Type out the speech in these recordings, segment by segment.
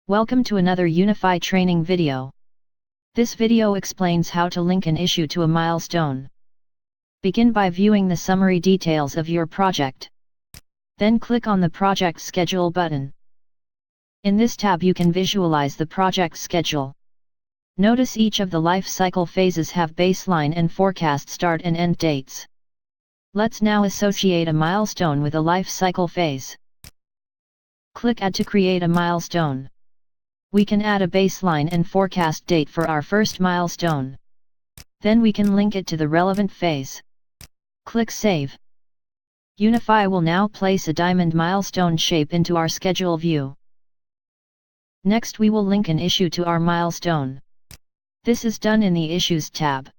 Welcome to another UniPhi training video. This video explains how to link an issue to a milestone. Begin by viewing the summary details of your project. Then click on the Project Schedule button. In this tab you can visualize the project schedule. Notice each of the life cycle phases have baseline and forecast start and end dates. Let's now associate a milestone with a life cycle phase. Click Add to create a milestone. We can add a baseline and forecast date for our first milestone. Then we can link it to the relevant phase. Click Save. UniPhi will now place a diamond milestone shape into our schedule view. Next we will link an issue to our milestone. This is done in the Issues tab.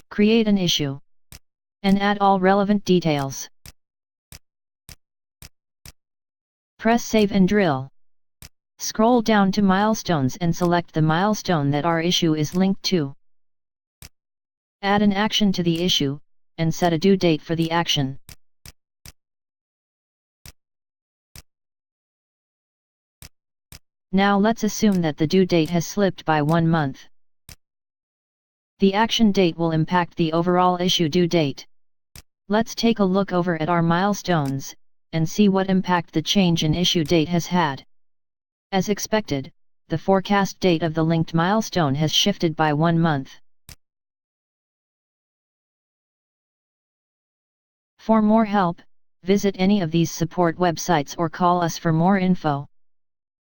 Create an issue. And add all relevant details. Press Save and drill. Scroll down to Milestones and select the milestone that our issue is linked to. Add an action to the issue, and set a due date for the action. Now let's assume that the due date has slipped by 1 month. The action date will impact the overall issue due date. Let's take a look over at our milestones, and see what impact the change in issue date has had. As expected, the forecast date of the linked milestone has shifted by 1 month. For more help, visit any of these support websites or call us for more info.